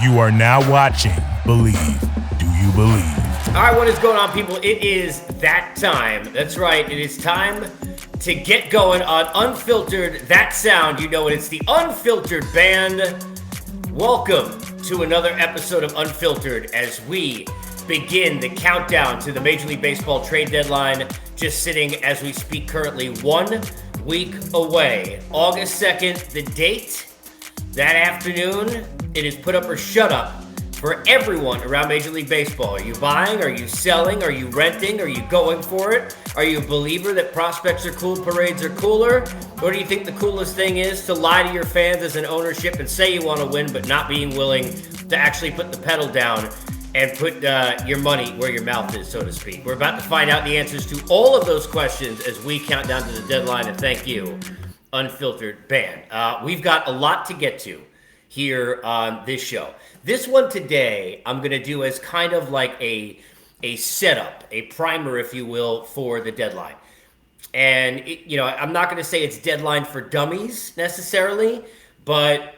You are now watching Believe. Do you believe? All right, what is going on, people? It is that time. That's right. It is time to get going on Unfiltered. That sound, you know it. It's the Unfiltered Band. Welcome to another episode of Unfiltered as we begin the countdown to the Major League Baseball trade deadline. Just sitting as we speak currently 1 week away. August 2nd, the date. That afternoon, it is put up or shut up for everyone around Major League Baseball. Are you buying? Are you selling? Are you renting? Are you going for it? Are you a believer that prospects are cool, parades are cooler? Or do you think the coolest thing is to lie to your fans as an ownership and say you want to win, but not being willing to actually put the pedal down and put your money where your mouth is, so to speak? We're about to find out the answers to all of those questions as we count down to the deadline, and thank you, Unfiltered Band. We've got a lot to get to here on this show. This one today, I'm going to do as kind of like a setup, a primer, if you will, for the deadline. And, I'm not going to say it's deadline for dummies necessarily, but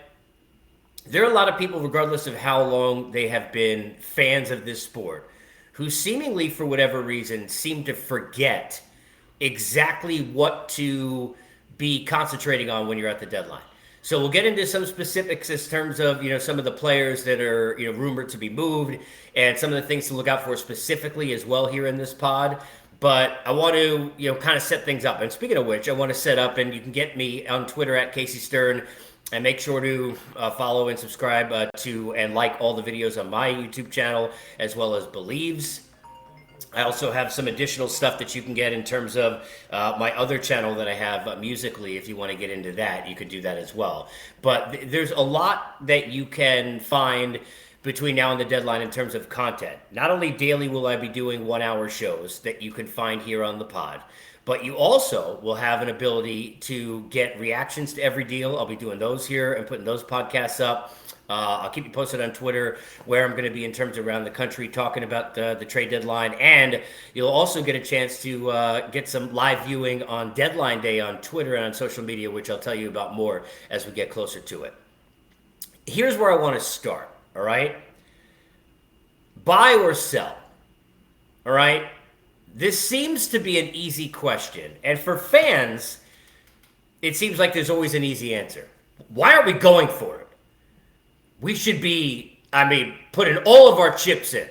there are a lot of people, regardless of how long they have been fans of this sport, who seemingly, for whatever reason, seem to forget exactly what to be concentrating on when you're at the deadline. So we'll get into some specifics in terms of, some of the players that are, rumored to be moved and some of the things to look out for specifically as well here in this pod. But I want to, kind of set things up. And speaking of which, I want to set up, and you can get me on Twitter at Casey Stern, and make sure to follow and subscribe to and like all the videos on my YouTube channel, as well as Believe's. I also have some additional stuff that you can get in terms of my other channel that I have, Musically. If you want to get into that, you could do that as well. But there's a lot that you can find between now and the deadline in terms of content. Not only daily will I be doing 1-hour shows that you can find here on the pod, but you also will have an ability to get reactions to every deal. I'll be doing those here and putting those podcasts up. I'll keep you posted on Twitter where I'm going to be in terms of around the country talking about the trade deadline. And you'll also get a chance to get some live viewing on deadline day on Twitter and on social media, which I'll tell you about more as we get closer to it. Here's where I want to start, all right? Buy or sell, all right? This seems to be an easy question. And for fans, it seems like there's always an easy answer. Why are we going for it? We should be, putting all of our chips in.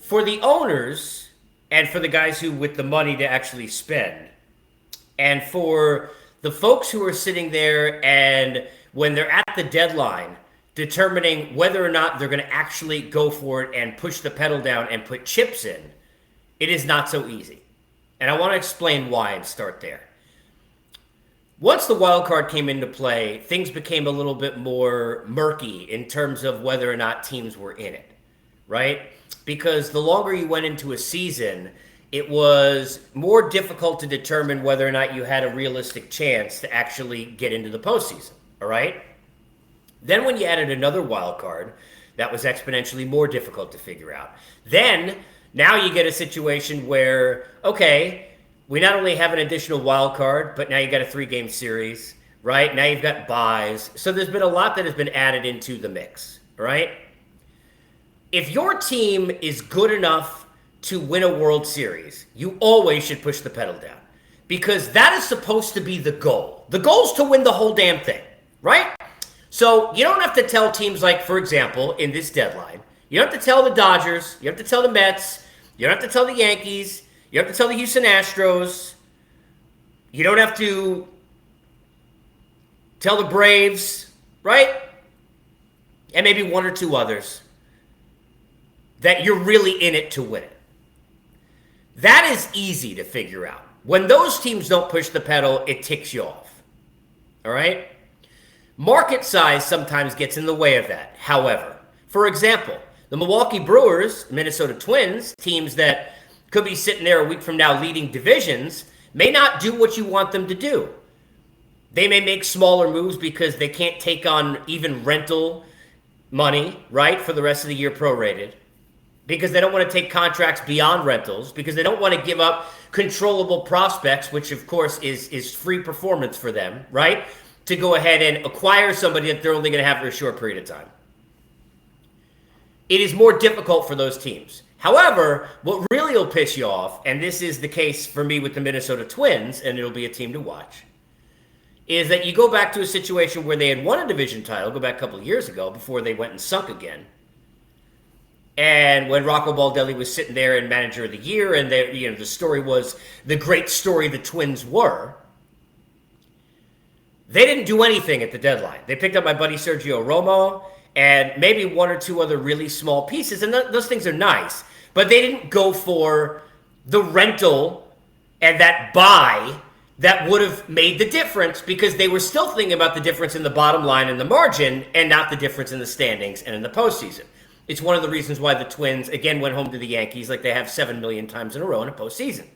For the owners, and for the guys who with the money to actually spend, and for the folks who are sitting there and when they're at the deadline, determining whether or not they're going to actually go for it and push the pedal down and put chips in, it is not so easy. And I want to explain why and start there. Once the wild card came into play, things became a little bit more murky in terms of whether or not teams were in it, right? Because the longer you went into a season, it was more difficult to determine whether or not you had a realistic chance to actually get into the postseason, all right? Then when you added another wild card, that was exponentially more difficult to figure out. Then, now you get a situation where, okay, we not only have an additional wild card, but now you got a 3-game series, right? Now you've got buys. So there's been a lot that has been added into the mix, right? If your team is good enough to win a World Series, you always should push the pedal down, because that is supposed to be the goal. The goal is to win the whole damn thing, right? So you don't have to tell teams like, for example, in this deadline, you don't have to tell the Dodgers, you don't have to tell the Mets, you don't have to tell the Yankees, you have to tell the Houston Astros. You don't have to tell the Braves, right? And maybe one or two others that you're really in it to win it. That is easy to figure out. When those teams don't push the pedal, it ticks you off. All right? Market size sometimes gets in the way of that. However, for example, the Milwaukee Brewers, Minnesota Twins, teams that could be sitting there a week from now leading divisions, may not do what you want them to do. They may make smaller moves because they can't take on even rental money, right, for the rest of the year prorated, because they don't want to take contracts beyond rentals, because they don't want to give up controllable prospects, which of course is free performance for them, right, to go ahead and acquire somebody that they're only going to have for a short period of time. it is more difficult for those teams. However, what really will piss you off, and this is the case for me with the Minnesota Twins, and it'll be a team to watch, is that you go back to a situation where they had won a division title, go back a couple of years ago, before they went and sunk again. And when Rocco Baldelli was sitting there in Manager of the Year, and the story was the great story the Twins were, they didn't do anything at the deadline. They picked up my buddy Sergio Romo and maybe one or two other really small pieces, and those things are nice. But they didn't go for the rental and that buy that would have made the difference, because they were still thinking about the difference in the bottom line and the margin and not the difference in the standings and in the postseason. It's one of the reasons why the Twins, again, went home to the Yankees like they have 7 million times in a row in a postseason.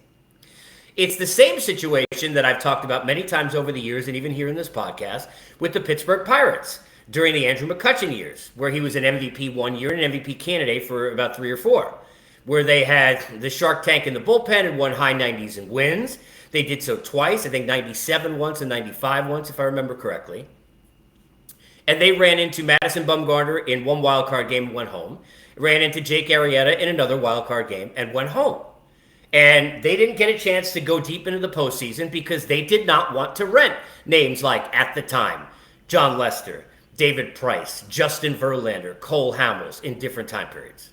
It's the same situation that I've talked about many times over the years, and even here in this podcast, with the Pittsburgh Pirates during the Andrew McCutchen years, where he was an MVP one year and an MVP candidate for about 3 or 4, where they had the Shark Tank in the bullpen and won high 90s in wins. They did so twice, I think 97 once and 95 once, if I remember correctly. And they ran into Madison Bumgarner in one wild card game and went home. Ran into Jake Arrieta in another wild card game and went home. And they didn't get a chance to go deep into the postseason because they did not want to rent names like, at the time, John Lester, David Price, Justin Verlander, Cole Hamels in different time periods.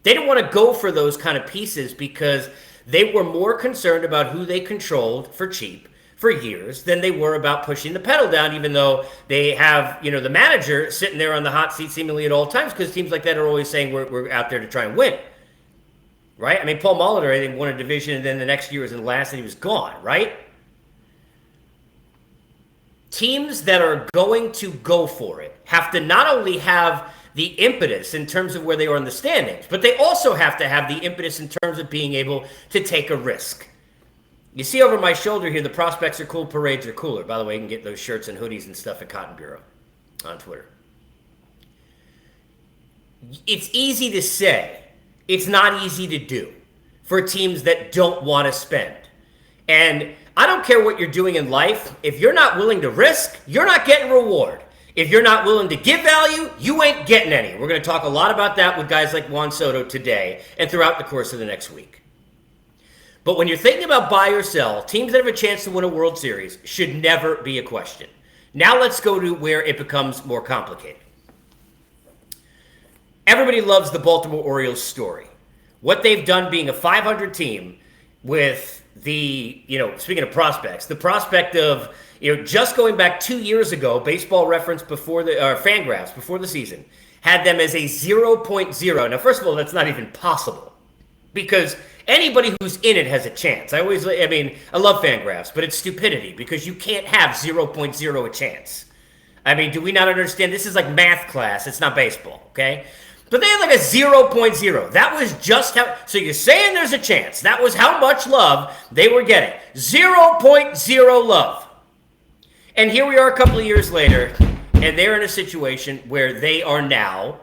They didn't want to go for those kind of pieces because they were more concerned about who they controlled for cheap for years than they were about pushing the pedal down, even though they have, the manager sitting there on the hot seat seemingly at all times, because teams like that are always saying we're out there to try and win. Right? I mean, Paul Molitor, I think, won a division, and then the next year was in last, and he was gone, right? Teams that are going to go for it have to not only have the impetus in terms of where they are in the standings, but they also have to have the impetus in terms of being able to take a risk. You see over my shoulder here, the prospects are cool, parades are cooler. By the way, you can get those shirts and hoodies and stuff at Cotton Bureau on Twitter. It's easy to say. It's not easy to do for teams that don't want to spend. And I don't care what you're doing in life. If you're not willing to risk, you're not getting reward. If you're not willing to give value, you ain't getting any. We're going to talk a lot about that with guys like Juan Soto today and throughout the course of the next week. But when you're thinking about buy or sell, teams that have a chance to win a World Series should never be a question. Now let's go to where it becomes more complicated. Everybody loves the Baltimore Orioles story. What they've done being a 500 team with the, speaking of prospects, the prospect of, just going back 2 years ago, Baseball Reference before Fangraphs before the season, had them as a 0.0. Now, first of all, that's not even possible because anybody who's in it has a chance. I love Fangraphs, but it's stupidity because you can't have 0.0 a chance. I mean, do we not understand? This is like math class. It's not baseball, okay? But they had like a 0.0. That was just how... So you're saying there's a chance. That was how much love they were getting. 0.0 love. And here we are a couple of years later, and they're in a situation where they are now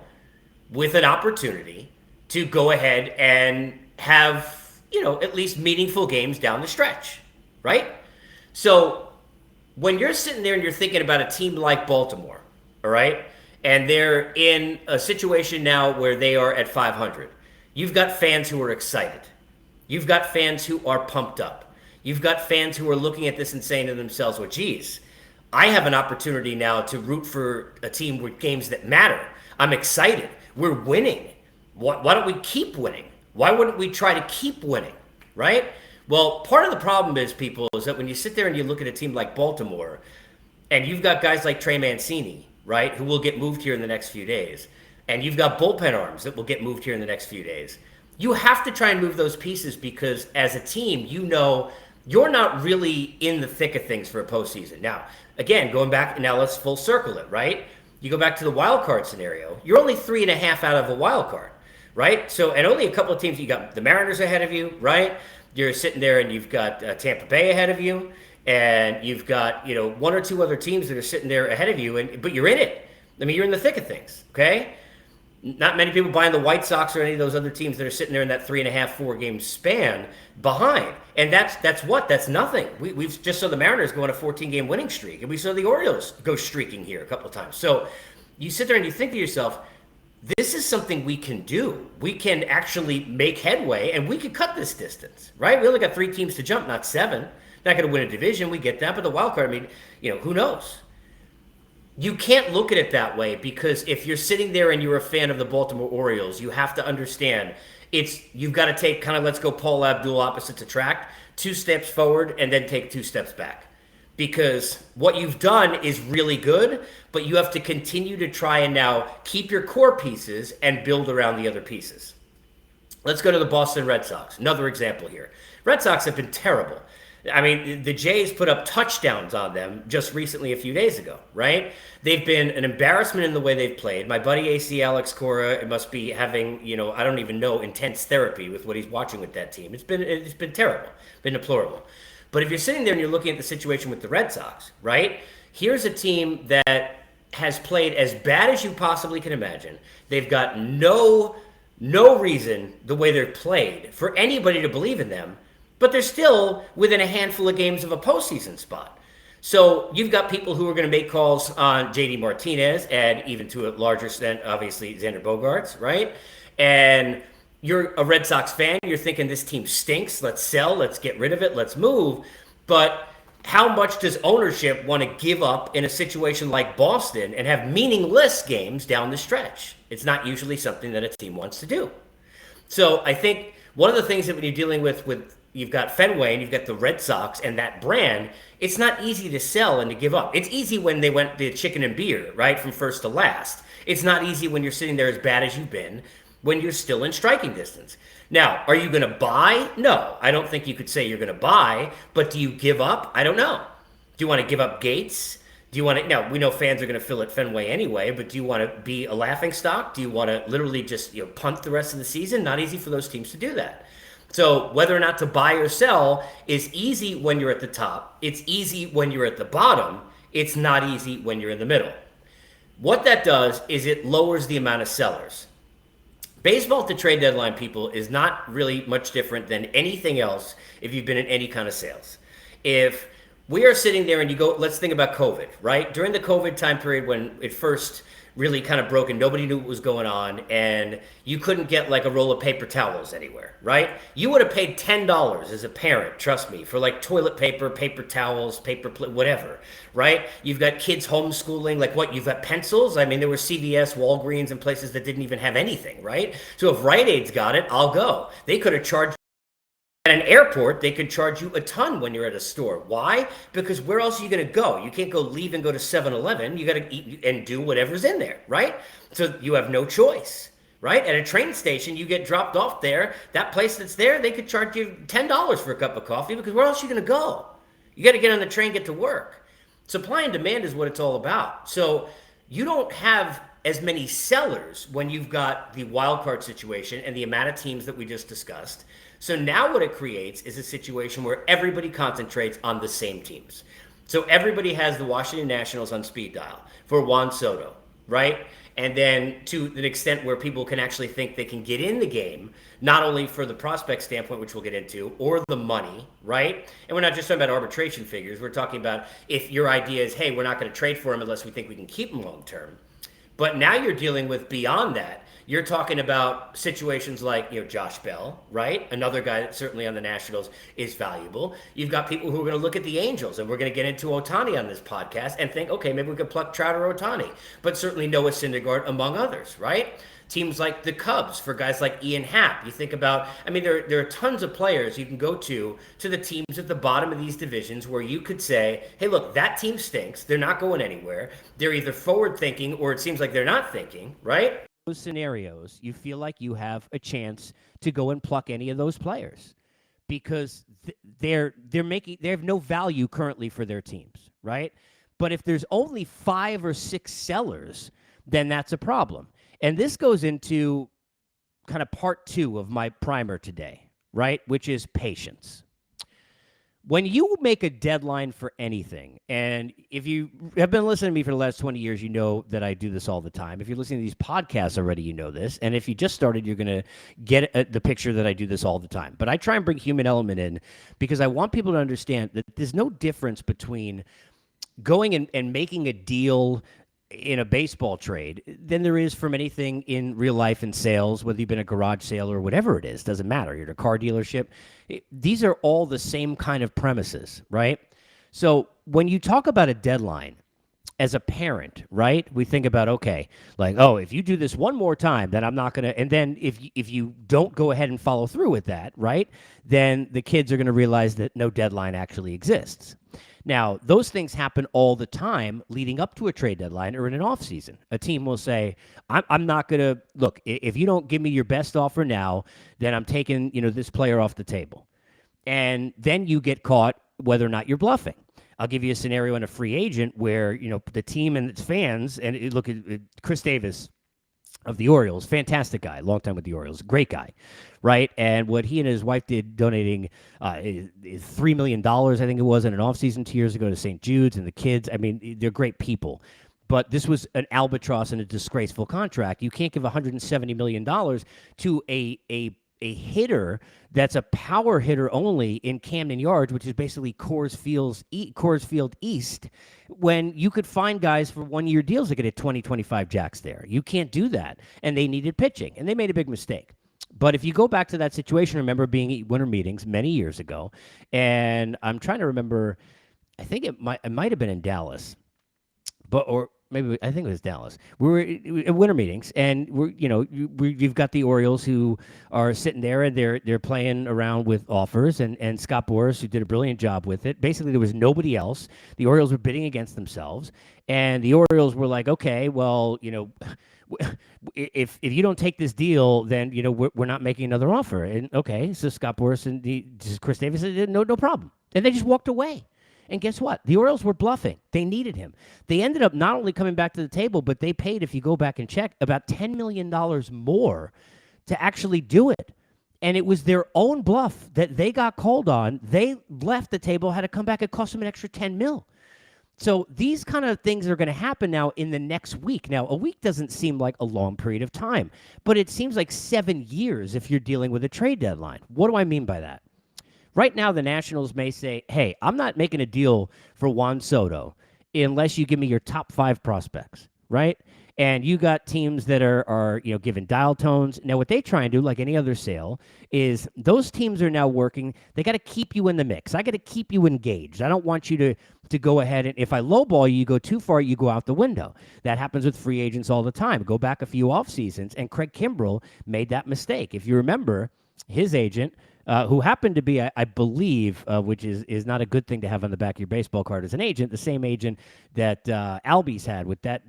with an opportunity to go ahead and have, at least meaningful games down the stretch, right? So when you're sitting there and you're thinking about a team like Baltimore, all right, and they're in a situation now where they are at 500, you've got fans who are excited. You've got fans who are pumped up. You've got fans who are looking at this and saying to themselves, well, geez, I have an opportunity now to root for a team with games that matter. I'm excited. We're winning. Why don't we keep winning? Why wouldn't we try to keep winning, right? Well, part of the problem is, people, is that when you sit there and you look at a team like Baltimore, and you've got guys like Trey Mancini, right, who will get moved here in the next few days, and you've got bullpen arms that will get moved here in the next few days, you have to try and move those pieces because as a team, you're not really in the thick of things for a postseason. Now, again, going back, now let's full circle it, right? You go back to the wild card scenario, you're only 3.5 out of a wild card, right? So, and only a couple of teams, you got the Mariners ahead of you, right? You're sitting there and you've got Tampa Bay ahead of you, and you've got, one or two other teams that are sitting there ahead of you, but you're in it. I mean, you're in the thick of things, okay? Not many people buying the White Sox or any of those other teams that are sitting there in that 3.5, 4 game span behind. And that's what? That's nothing. We've just saw the Mariners go on a 14-game winning streak, and we saw the Orioles go streaking here a couple of times. So you sit there and you think to yourself, this is something we can do. We can actually make headway, and we can cut this distance, right? We only got 3 teams to jump, not 7. Not going to win a division. We get that, but the wild card. I mean, who knows? You can't look at it that way, because if you're sitting there and you're a fan of the Baltimore Orioles, you have to understand you've got to take kind of, let's go Paul Abdul opposites attract, 2 steps forward and then take 2 steps back. Because what you've done is really good, but you have to continue to try and now keep your core pieces and build around the other pieces. Let's go to the Boston Red Sox. Another example here. Red Sox have been terrible. I mean, the Jays put up touchdowns on them just recently a few days ago, right? They've been an embarrassment in the way they've played. My buddy AC Alex Cora must be having, I don't even know, intense therapy with what he's watching with that team. It's been terrible, been deplorable. But if you're sitting there and you're looking at the situation with the Red Sox, right? Here's a team that has played as bad as you possibly can imagine. They've got no reason, the way they're played, for anybody to believe in them. But they're still within a handful of games of a postseason spot. So you've got people who are going to make calls on J.D. Martinez and even to a larger extent, obviously, Xander Bogaerts, right? And you're a Red Sox fan. You're thinking this team stinks. Let's sell. Let's get rid of it. Let's move. But how much does ownership want to give up in a situation like Boston and have meaningless games down the stretch? It's not usually something that a team wants to do. So I think one of the things that when you're dealing with you've got Fenway and you've got the Red Sox and that brand, it's not easy to sell and to give up. It's easy when they went the chicken and beer, right, from first to last. It's not easy when you're sitting there as bad as you've been, when you're still in striking distance. Now, are you going to buy? No, I don't think you could say you're going to buy, but do you give up? I don't know. Do you want to give up Gates? Do you want to, now we know fans are going to fill at Fenway anyway, but do you want to be a laughingstock? Do you want to literally just punt the rest of the season? Not easy for those teams to do that. So whether or not to buy or sell is easy when you're at the top. It's easy when you're at the bottom. It's not easy when you're in the middle. What that does is it lowers the amount of sellers. Baseball at the trade deadline, people, is not really much different than anything else if you've been in any kind of sales. If we are sitting there and you go, let's think about COVID, right? During the COVID time period when it first really kind of broke and nobody knew what was going on and you couldn't get like a roll of paper towels anywhere, right? You would have paid $10 as a parent, trust me, for like toilet paper, paper towels, whatever, right? You've got kids homeschooling, like what? You've got pencils? I mean, there were CVS, Walgreens, and places that didn't even have anything, right? So if Rite Aid's got it, I'll go. They could have charged. At an airport, they could charge you a ton when you're at a store. Why? Because where else are you going to go? You can't leave and go to 7-Eleven. You got to eat and do whatever's in there, right? So you have no choice, right? At a train station, you get dropped off there. That place that's there, they could charge you $10 for a cup of coffee because where else are you going to go? You got to get on the train, get to work. Supply and demand is what it's all about. So you don't have as many sellers when you've got the wild card situation and the amount of teams that we just discussed. So now what it creates is a situation where everybody concentrates on the same teams. So everybody has the Washington Nationals on speed dial for Juan Soto, right? And then to the extent where people can actually think they can get in the game, not only for the prospect standpoint, which we'll get into, or the money, right? And we're not just talking about arbitration figures. We're talking about if your idea is, hey, we're not going to trade for him unless we think we can keep him long term. But now you're dealing with beyond that. You're talking about situations like, Josh Bell, right? Another guy that certainly on the Nationals is valuable. You've got people who are going to look at the Angels, and we're going to get into Ohtani on this podcast and think, okay, maybe we could pluck Trout or Ohtani, but certainly Noah Syndergaard among others, right? Teams like the Cubs for guys like Ian Happ. You think about, there are tons of players you can go to the teams at the bottom of these divisions where you could say, hey, look, that team stinks. They're not going anywhere. They're either forward thinking or it seems like they're not thinking, right? Those scenarios, you feel like you have a chance to go and pluck any of those players because they have no value currently for their teams, right? But if there's only 5 or 6 sellers, then that's a problem. And this goes into kind of part 2 of my primer today, right? Which is patience. When you make a deadline for anything, and if you have been listening to me for the last 20 years, you know that I do this all the time. If you're listening to these podcasts already, you know this. And if you just started, you're going to get the picture that I do this all the time. But I try and bring human element in because I want people to understand that there's no difference between going and making a deal in a baseball trade than there is from anything in real life in sales, whether you've been a garage sale or whatever it is. Doesn't matter. You're at a car dealership. These are all the same kind of premises, right? So when you talk about a deadline, as a parent, right? We think about, okay, like, oh, if you do this one more time, then I'm not going to, and then if you don't go ahead and follow through with that, right, then the kids are going to realize that no deadline actually exists. Now, those things happen all the time leading up to a trade deadline or in an offseason. A team will say, I'm not going to, look, if you don't give me your best offer now, then I'm taking, this player off the table. And then you get caught whether or not you're bluffing. I'll give you a scenario in a free agent where, the team and its fans, and look at Chris Davis of the Orioles, fantastic guy, long time with the Orioles, great guy, right? And what he and his wife did, donating $3 million, I think it was, in an offseason 2 years ago to St. Jude's and the kids. I mean, they're great people. But this was an albatross and a disgraceful contract. You can't give $170 million to a hitter that's a power hitter only in Camden Yards, which is basically Coors Field East, when you could find guys for 1-year deals that get at 20, 25 jacks there. You can't do that. And they needed pitching, and they made a big mistake. But if you go back to that situation, I remember being at winter meetings many years ago, and I'm trying to remember, I think it might have been in Dallas, I think it was Dallas. We were at winter meetings, and you've got the Orioles who are sitting there, and they're playing around with offers, and Scott Boras, who did a brilliant job with it. Basically, there was nobody else. The Orioles were bidding against themselves, and the Orioles were like, okay, well, if you don't take this deal, then we're not making another offer. And okay, so Scott Boras and Chris Davis said no problem, and they just walked away. And guess what? The Orioles were bluffing. They needed him. They ended up not only coming back to the table, but they paid, if you go back and check, about $10 million more to actually do it. And it was their own bluff that they got called on. They left the table, had to come back. It cost them an extra $10 million. So these kind of things are going to happen now in the next week. Now, a week doesn't seem like a long period of time, but it seems like 7 years if you're dealing with a trade deadline. What do I mean by that? Right now, the Nationals may say, hey, I'm not making a deal for Juan Soto unless you give me your top 5 prospects, right? And you got teams that are giving dial tones. Now, what they try and do, like any other sale, is those teams are now working. They got to keep you in the mix. I got to keep you engaged. I don't want you to go ahead and if I lowball you, go too far, you go out the window. That happens with free agents all the time. Go back a few off seasons, and Craig Kimbrell made that mistake. If you remember, his agent, who happened to be, I believe, which is not a good thing to have on the back of your baseball card as an agent, the same agent that Albies had with that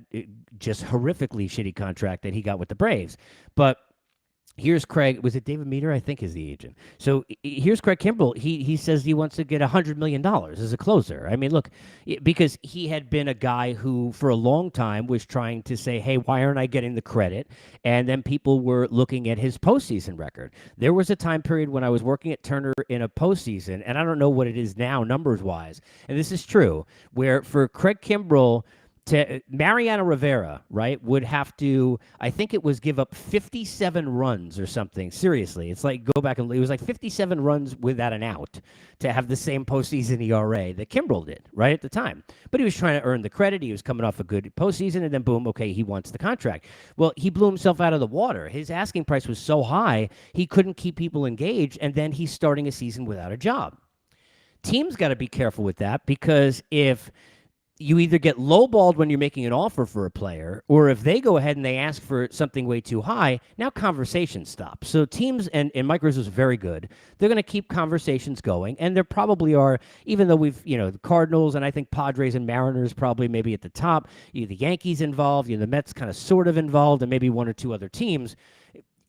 just horrifically shitty contract that he got with the Braves. But here's Craig. Was it David Meter? I think is the agent. So here's Craig Kimbrell. He says he wants to get $100 million as a closer. I mean, look, because he had been a guy who for a long time was trying to say, hey, why aren't I getting the credit? And then people were looking at his postseason record. There was a time period when I was working at Turner in a postseason, and I don't know what it is now numbers-wise, and this is true, where for Craig Kimbrell, Mariano Rivera, right, would have to, I think it was give up 57 runs or something. Seriously, it's like, go back and it was like 57 runs without an out to have the same postseason ERA that Kimbrell did, right, at the time. But he was trying to earn the credit. He was coming off a good postseason, and then boom, okay, he wants the contract. Well, he blew himself out of the water. His asking price was so high, he couldn't keep people engaged, and then he's starting a season without a job. Teams got to be careful with that, because if you either get lowballed when you're making an offer for a player, or if they go ahead and they ask for something way too high, now conversations stop. So teams, and Mike Rizzo's very good, they're going to keep conversations going, and there probably are, even though we've, the Cardinals and I think Padres and Mariners probably maybe at the top, the Yankees involved, the Mets kind of sort of involved, and maybe one or two other teams.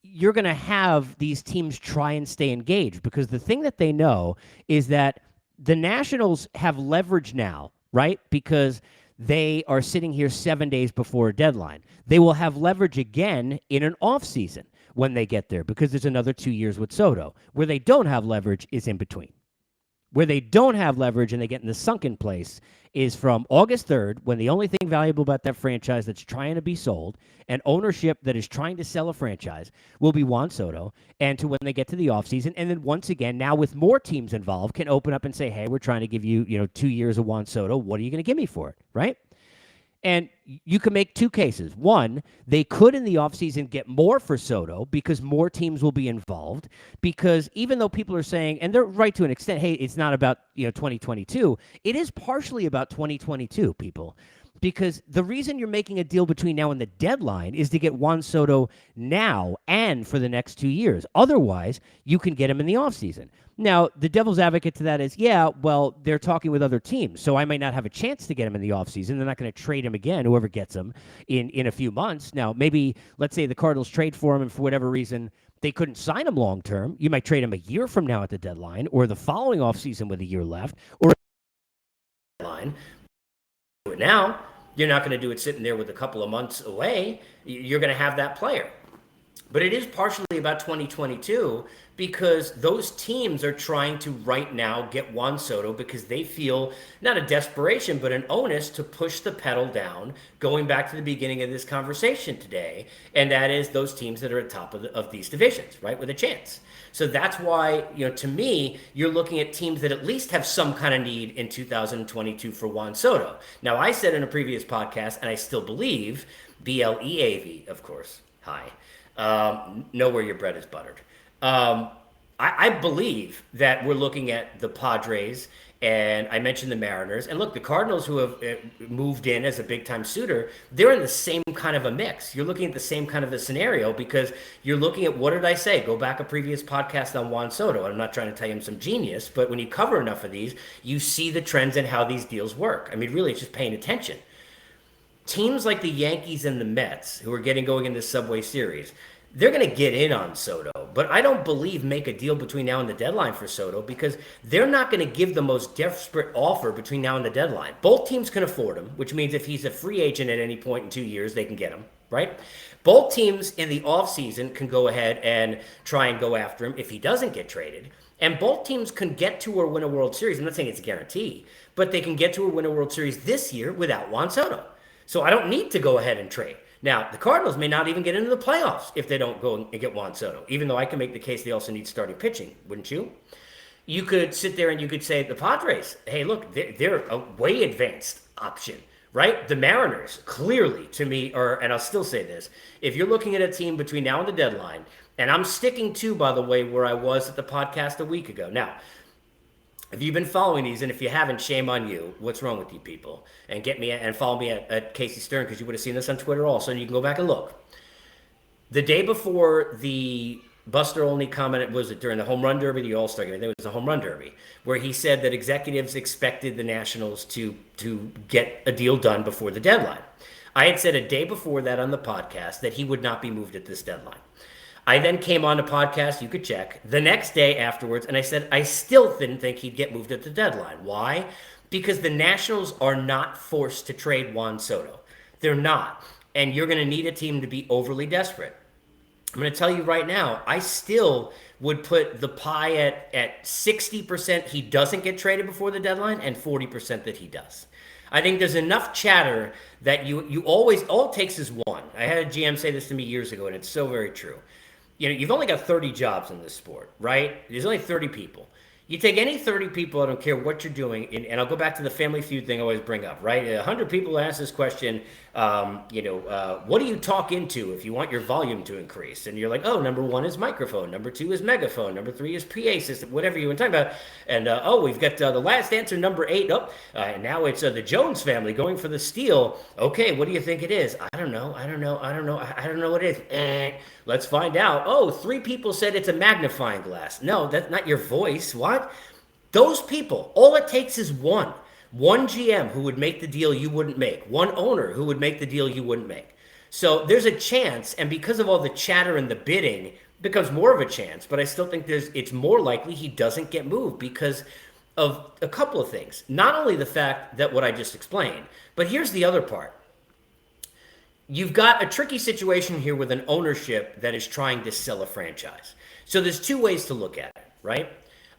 You're going to have these teams try and stay engaged, because the thing that they know is that the Nationals have leverage now, right? Because they are sitting here 7 days before a deadline. They will have leverage again in an offseason when they get there, because there's another 2 years with Soto. Where they don't have leverage is in between. Where they don't have leverage and they get in the sunken place is from August 3rd, when the only thing valuable about that franchise that's trying to be sold and ownership that is trying to sell a franchise will be Juan Soto, and to when they get to the offseason. And then once again, now with more teams involved, can open up and say, hey, we're trying to give you, 2 years of Juan Soto. What are you going to give me for it, right? And you can make two cases. One, they could in the offseason get more for Soto because more teams will be involved. Because even though people are saying, and they're right to an extent, hey, it's not about 2022, it is partially about 2022, people. Because the reason you're making a deal between now and the deadline is to get Juan Soto now and for the next 2 years. Otherwise, you can get him in the offseason. Now, the devil's advocate to that is, yeah, well, they're talking with other teams, so I might not have a chance to get him in the offseason. They're not going to trade him again, whoever gets him, in a few months. Now, maybe, let's say the Cardinals trade for him, and for whatever reason, they couldn't sign him long-term. You might trade him a year from now at the deadline, or the following offseason with a year left, or deadline. Now, you're not going to do it sitting there with a couple of months away. You're going to have that player. But it is partially about 2022 because those teams are trying to right now get Juan Soto because they feel not a desperation, but an onus to push the pedal down, going back to the beginning of this conversation today. And that is those teams that are at top of these divisions, right, with a chance. So that's why, to me, you're looking at teams that at least have some kind of need in 2022 for Juan Soto. Now, I said in a previous podcast, and I still believe, BLEAV, of course, hi, know where your bread is buttered. I believe that we're looking at the Padres, and I mentioned the Mariners. And look, the Cardinals, who have moved in as a big-time suitor, they're in the same kind of a mix. You're looking at the same kind of a scenario because you're looking at, what did I say? Go back a previous podcast on Juan Soto. I'm not trying to tell you I'm some genius, but when you cover enough of these, you see the trends and how these deals work. I mean, really, it's just paying attention. Teams like the Yankees and the Mets, who are going into the Subway Series, they're going to get in on Soto, but I don't believe make a deal between now and the deadline for Soto because they're not going to give the most desperate offer between now and the deadline. Both teams can afford him, which means if he's a free agent at any point in 2 years, they can get him, right? Both teams in the offseason can go ahead and try and go after him if he doesn't get traded. And both teams can get to or win a World Series. I'm not saying it's a guarantee, but they can get to or win a World Series this year without Juan Soto. So I don't need to go ahead and trade. Now, the Cardinals may not even get into the playoffs if they don't go and get Juan Soto, even though I can make the case they also need starting pitching, wouldn't you? You could sit there and you could say the Padres, hey, look, they're a way advanced option, right? The Mariners, clearly, to me, and I'll still say this, if you're looking at a team between now and the deadline, and I'm sticking to, by the way, where I was at the podcast a week ago. Now, if you've been following these, and if you haven't, shame on you. What's wrong with you people? And get me and follow me at Casey Stern because you would have seen this on Twitter also, and you can go back and look. The day before the Buster Olney comment, was it during the Home Run Derby, the All-Star game? I think it was the Home Run Derby, where he said that executives expected the Nationals to get a deal done before the deadline. I had said a day before that on the podcast that he would not be moved at this deadline. I then came on the podcast, you could check, the next day afterwards, and I said I still didn't think he'd get moved at the deadline. Why? Because the Nationals are not forced to trade Juan Soto. They're not. And you're going to need a team to be overly desperate. I'm going to tell you right now, I still would put the pie at 60% he doesn't get traded before the deadline and 40% that he does. I think there's enough chatter that you always, all it takes is one. I had a GM say this to me years ago, and it's so very true. You've only got 30 jobs in this sport, right? There's only 30 people. You take any 30 people, I don't care what you're doing, and I'll go back to the Family Feud thing I always bring up, right? 100 people ask this question, what do you talk into if you want your volume to increase? And you're like, oh, number 1 is microphone, number 2 is megaphone, number 3 is PA system, whatever you want to talk about. And, we've got the last answer, number 8. And now it's the Jones family going for the steal. Okay, what do you think it is? I don't know what it is. Let's find out. Oh, 3 people said it's a magnifying glass. No, that's not your voice. What? Those people, all it takes is one. One GM who would make the deal you wouldn't make. One owner who would make the deal you wouldn't make. So there's a chance, and because of all the chatter and the bidding, it becomes more of a chance. But I still think it's more likely he doesn't get moved because of a couple of things. Not only the fact that what I just explained, but here's the other part. You've got a tricky situation here with an ownership that is trying to sell a franchise. So there's 2 ways to look at it, right?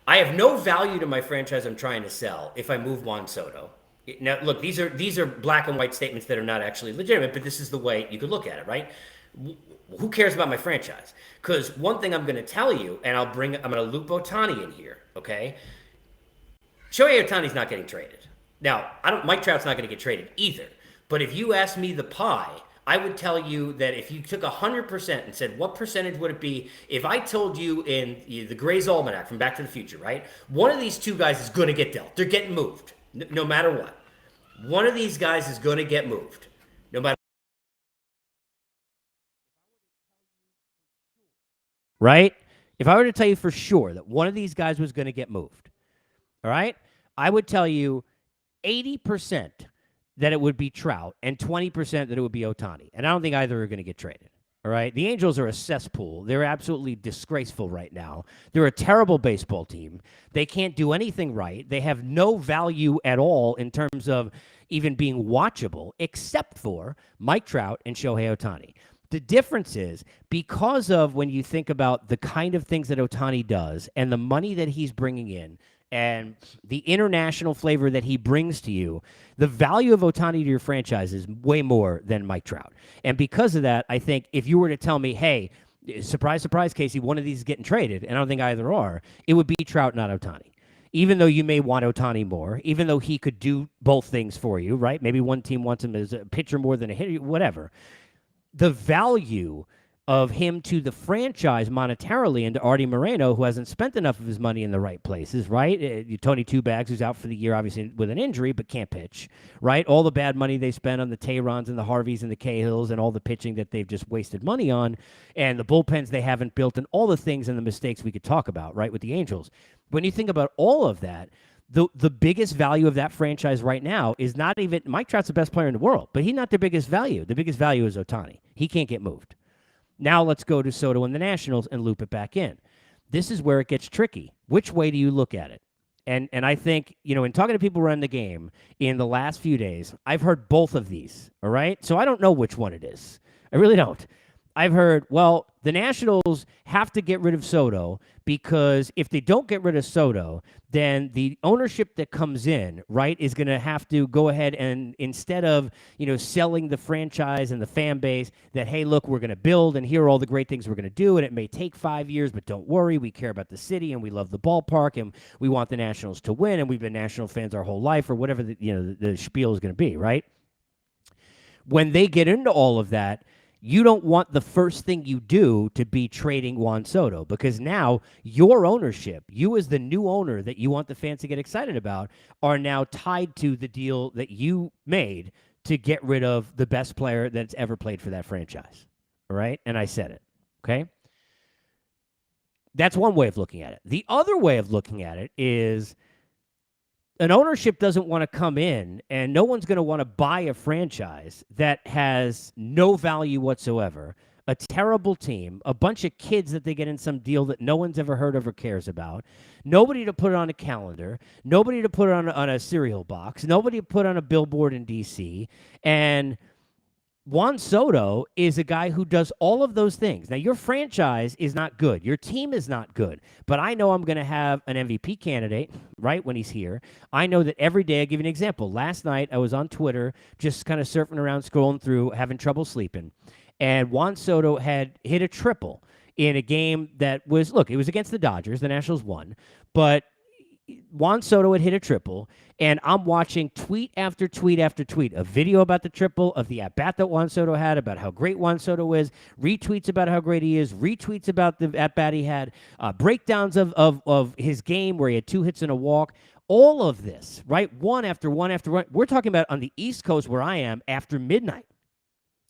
I have no value to my franchise I'm trying to sell if I move Juan Soto. Now, look, these are black and white statements that are not actually legitimate, but this is the way you could look at it, right? Who cares about my franchise? Because one thing I'm going to tell you, and I'm going to loop Ohtani in here, okay? Shohei Ohtani's not getting traded. Now, Mike Trout's not going to get traded either. But if you ask me the pie, I would tell you that if you took 100% and said, what percentage would it be if I told you in the Gray's Almanac from Back to the Future, right? One of these two guys is going to get dealt. They're getting moved, no matter what. One of these guys is going to get moved, no matter. Right? If I were to tell you for sure that one of these guys was going to get moved, all right, I would tell you 80% that it would be Trout and 20% that it would be Ohtani. And I don't think either are going to get traded. All right. The Angels are a cesspool. They're absolutely disgraceful right now. They're a terrible baseball team. They can't do anything right. They have no value at all in terms of even being watchable, except for Mike Trout and Shohei Ohtani. The difference is because of when you think about the kind of things that Ohtani does and the money that he's bringing in and the international flavor that he brings to you, the value of Ohtani to your franchise is way more than Mike Trout. And because of that, I think if you were to tell me, hey, surprise, surprise, Casey, one of these is getting traded, and I don't think either are, it would be Trout, not Ohtani. Even though you may want Ohtani more, even though he could do both things for you, right? Maybe one team wants him as a pitcher more than a hitter, whatever. The value of him to the franchise monetarily and to Artie Moreno, who hasn't spent enough of his money in the right places, right? Tony Two Bags, who's out for the year, obviously with an injury, but can't pitch, right? All the bad money they spent on the Teherans and the Harveys and the Cahills and all the pitching that they've just wasted money on, and the bullpens they haven't built, and all the things and the mistakes we could talk about, right, with the Angels. When you think about all of that, the biggest value of that franchise right now is not even Mike Trout's the best player in the world, but he's not the biggest value. The biggest value is Ohtani. He can't get moved. Now let's go to Soto and the Nationals and loop it back in. This is where it gets tricky. Which way do you look at it? And I think, in talking to people around the game in the last few days, I've heard both of these, all right? So I don't know which one it is. I really don't. I've heard, well, the Nationals have to get rid of Soto because if they don't get rid of Soto, then the ownership that comes in, right, is going to have to go ahead and instead of, selling the franchise and the fan base that, hey, look, we're going to build and here are all the great things we're going to do, and it may take 5 years, but don't worry, we care about the city and we love the ballpark and we want the Nationals to win and we've been National fans our whole life or whatever the spiel is going to be, right? When they get into all of that, you don't want the first thing you do to be trading Juan Soto because now your ownership, you as the new owner that you want the fans to get excited about, are now tied to the deal that you made to get rid of the best player that's ever played for that franchise. All right? And I said it. Okay? That's one way of looking at it. The other way of looking at it is an ownership doesn't want to come in and no one's going to want to buy a franchise that has no value whatsoever, a terrible team, a bunch of kids that they get in some deal that no one's ever heard of or cares about, nobody to put it on a calendar, nobody to put it on a cereal box, nobody to put on a billboard in D.C., and Juan Soto is a guy who does all of those things. Now, your franchise is not good. Your team is not good. But I know I'm going to have an MVP candidate, right, when he's here. I know that every day. I'll give you an example. Last night, I was on Twitter just kind of surfing around, scrolling through, having trouble sleeping. And Juan Soto had hit a triple in a game that was, look, it was against the Dodgers. The Nationals won. But Juan Soto had hit a triple, and I'm watching tweet after tweet after tweet, a video about the triple, of the at-bat that Juan Soto had, about how great Juan Soto is, retweets about how great he is, retweets about the at-bat he had, breakdowns of his game where he had 2 hits and a walk. All of this, right, one after one after one. We're talking about on the East Coast where I am after midnight.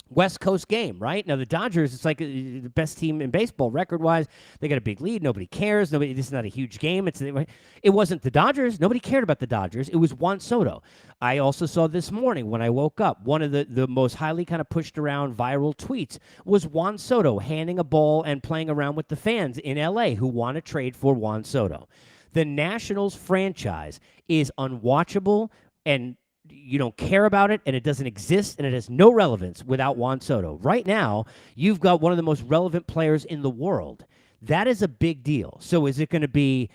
West Coast game, right? Now, the Dodgers, it's like the best team in baseball record-wise. They got a big lead. Nobody cares. This is not a huge game. It wasn't the Dodgers. Nobody cared about the Dodgers. It was Juan Soto. I also saw this morning when I woke up, one of the most highly kind of pushed around viral tweets was Juan Soto handing a ball and playing around with the fans in L.A. who want to trade for Juan Soto. The Nationals franchise is unwatchable, and you don't care about it, and it doesn't exist, and it has no relevance without Juan Soto. Right now, you've got one of the most relevant players in the world. That is a big deal. So is it going to be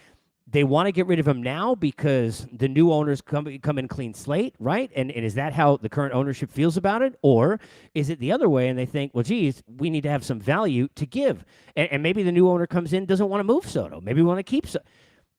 they want to get rid of him now because the new owners come in clean slate, right? And is that how the current ownership feels about it? Or is it the other way, and they think, well, geez, we need to have some value to give. And maybe the new owner comes in, doesn't want to move Soto. Maybe we want to keep Soto.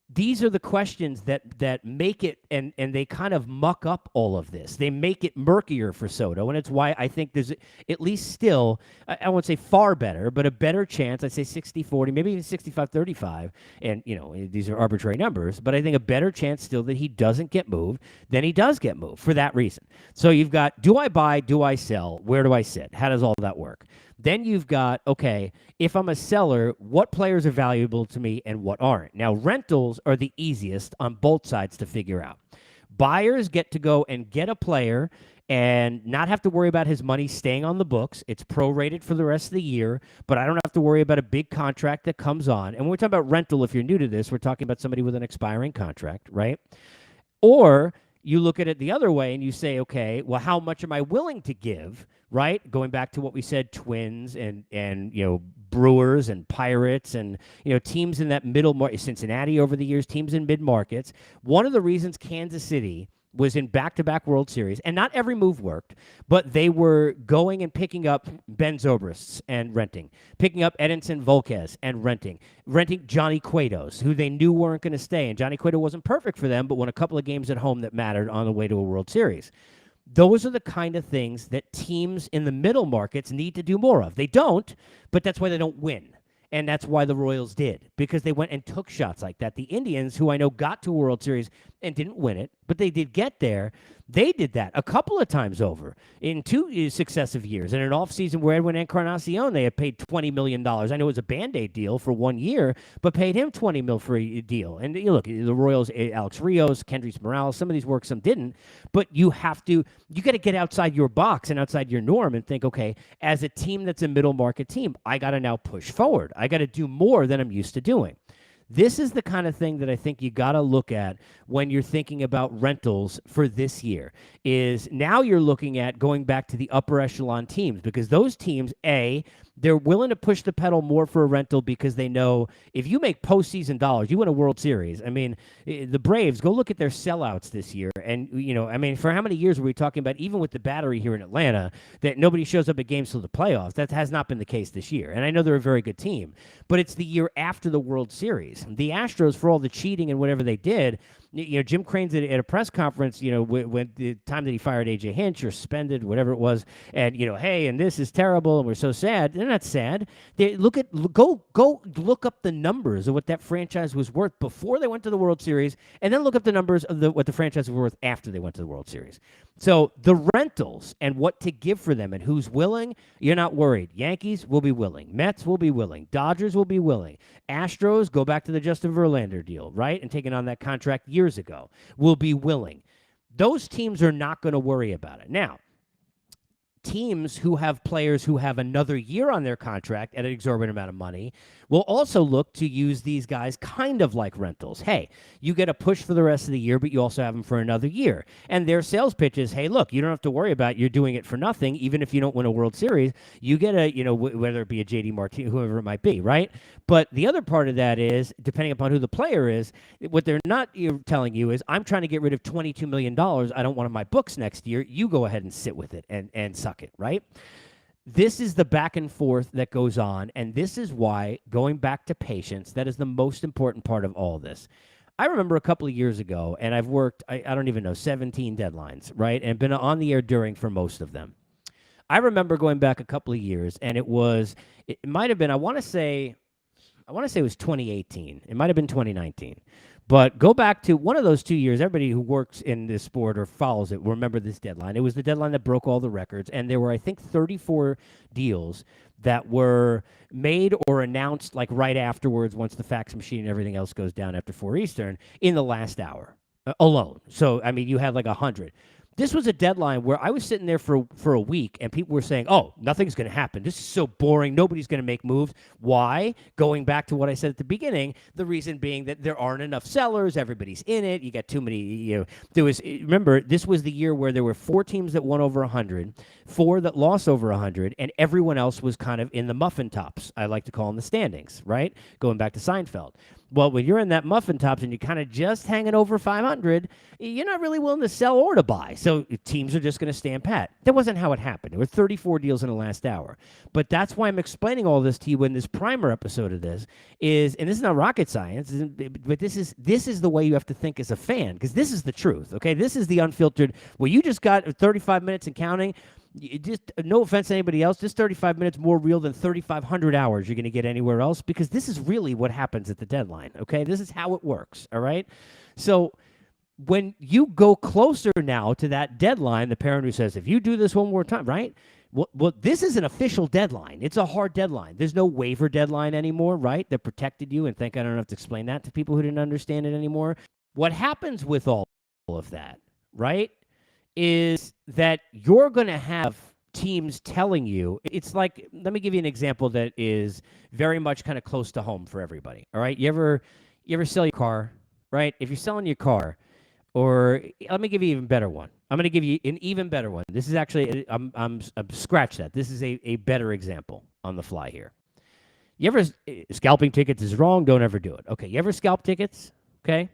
these are the questions that make it, and they kind of muck up all of this. They make it murkier for Soto, and it's why I think there's at least still, I won't say far better, but a better chance. I'd say 60-40, maybe even 65-35, and these are arbitrary numbers, but I think a better chance still that he doesn't get moved than he does get moved for that reason. So you've got, do I buy, do I sell, where do I sit? How does all that work? Then you've got, okay, if I'm a seller, what players are valuable to me and what aren't? Now, rentals are the easiest on both sides to figure out. Buyers get to go and get a player and not have to worry about his money staying on the books. It's prorated for the rest of the year, but I don't have to worry about a big contract that comes on. And when we're talking about rental, if you're new to this, we're talking about somebody with an expiring contract, right? Or you look at it the other way and you say, okay, well, how much am I willing to give, right? Going back to what we said, Twins and Brewers and Pirates and teams in that middle market, Cincinnati over the years, teams in mid markets. One of the reasons Kansas City was in back-to-back World Series, and not every move worked, but they were going and picking up Ben Zobrists and renting, picking up Edinson Volquez and renting Johnny Cuetos, who they knew weren't going to stay, and Johnny Cueto wasn't perfect for them, but won a couple of games at home that mattered on the way to a World Series. Those are the kind of things that teams in the middle markets need to do more of. They don't, but that's why they don't win. And that's why the Royals did, because they went and took shots like that. The Indians, who I know got to a World Series and didn't win it, but they did get there, they did that a couple of times over in 2 successive years. In an offseason where Edwin Encarnacion, they had paid $20 million. I know it was a Band-Aid deal for 1 year, but paid him $20 million for a deal. And look, the Royals, Alex Rios, Kendrys Morales, some of these worked, some didn't. But you got to get outside your box and outside your norm and think, okay, as a team that's a middle market team, I got to now push forward. I got to do more than I'm used to doing. This is the kind of thing that I think you got to look at when you're thinking about rentals for this year, is now you're looking at going back to the upper echelon teams, because those teams, they're willing to push the pedal more for a rental because they know if you make postseason dollars, you win a World Series. I mean, the Braves, go look at their sellouts this year. And, for how many years were we talking about, even with the Battery here in Atlanta, that nobody shows up at games till the playoffs? That has not been the case this year. And I know they're a very good team, but it's the year after the World Series. The Astros, for all the cheating and whatever they did, Jim Crane's at a press conference, when the time that he fired A.J. Hinch or suspended, whatever it was, and, hey, and this is terrible, and we're so sad. They're not sad. They go look up the numbers of what that franchise was worth before they went to the World Series, and then look up the numbers of what the franchise was worth after they went to the World Series. So the rentals and what to give for them and who's willing, you're not worried. Yankees will be willing. Mets will be willing. Dodgers will be willing. Astros, go back to the Justin Verlander deal, right? And taking on that contract years ago, will be willing. Those teams are not going to worry about it. Now, teams who have players who have another year on their contract at an exorbitant amount of money will also look to use these guys kind of like rentals. Hey, you get a push for the rest of the year, but you also have them for another year. And their sales pitch is, hey, look, you don't have to worry about you're doing it for nothing, even if you don't win a World Series. You get whether it be a J.D. Martinez, whoever it might be, right? But the other part of that is, depending upon who the player is, what they're not telling you is, I'm trying to get rid of $22 million. I don't want on my books next year. You go ahead and sit with it and suck it, right? This is the back and forth that goes on, and this is why, going back to patience, that is the most important part of all this. I remember a couple of years ago, and I've worked, I don't even know, 17 deadlines, right? And been on the air during for most of them. I remember going back a couple of years, and it might have been, I want to say it was 2018. It might have been 2019. But go back to one of those 2 years. Everybody who works in this sport or follows it will remember this deadline. It was the deadline that broke all the records, and there were, I think, 34 deals that were made or announced like right afterwards, once the fax machine and everything else goes down after 4 Eastern, in the last hour alone. So, I mean, you had like 100. This was a deadline where I was sitting there for a week, and people were saying, oh, nothing's going to happen. This is so boring. Nobody's going to make moves. Why? Going back to what I said at the beginning, the reason being that there aren't enough sellers. Everybody's in it. You got too many. Remember, this was the year where there were 4 teams that won over 100, 4 that lost over 100, and everyone else was kind of in the muffin tops. I like to call them the standings, right? Going back to Seinfeld. Well, when you're in that muffin tops and you're kind of just hanging over 500, you're not really willing to sell or to buy. So teams are just going to stand pat. That wasn't how it happened. There were 34 deals in the last hour. But that's why I'm explaining all this to you in this primer episode of this is, and this is not rocket science, but this is the way you have to think as a fan, because this is the truth, okay? This is the unfiltered, well, you just got 35 minutes and counting. Just no offense to anybody else, just 35 minutes more real than 3,500 hours you're going to get anywhere else, because this is really what happens at the deadline, okay? This is how it works, all right? So when you go closer now to that deadline, the parent who says, if you do this one more time, right? Well, this is an official deadline. It's a hard deadline. There's no waiver deadline anymore, right? That protected you, and thank God I don't have to explain that to people who didn't understand it anymore. What happens with all of that, right, is that you're going to have teams telling you, it's like, let me give you an example that is very much kind of close to home for everybody, all right? You ever sell your car, right? If you're selling your car, or let me give you an even better one. I'm going to give you an even better one. This is actually, I'm scratch that. This is a better example on the fly here. You ever, scalping tickets is wrong, don't ever do it. Okay, you ever scalp tickets? Okay.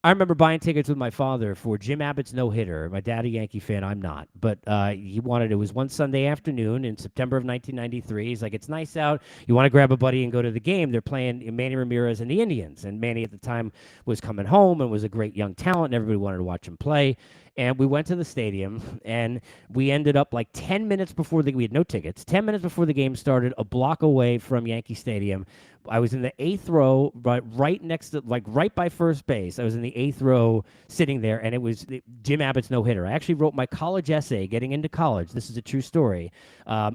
I remember buying tickets with my father for Jim Abbott's no-hitter. My dad, a Yankee fan, I'm not. But he wanted, it was one Sunday afternoon in September of 1993. He's like, it's nice out. You want to grab a buddy and go to the game. They're playing Manny Ramirez and the Indians. And Manny at the time was coming home and was a great young talent, and everybody wanted to watch him play. And we went to the stadium, and we ended up like 10 minutes before we had no tickets, 10 minutes before the game started, a block away from Yankee Stadium. I was in the 8th row, right next to, like right by first base. I was in the 8th row sitting there, and it was Jim Abbott's no-hitter. I actually wrote my college essay getting into college. This is a true story,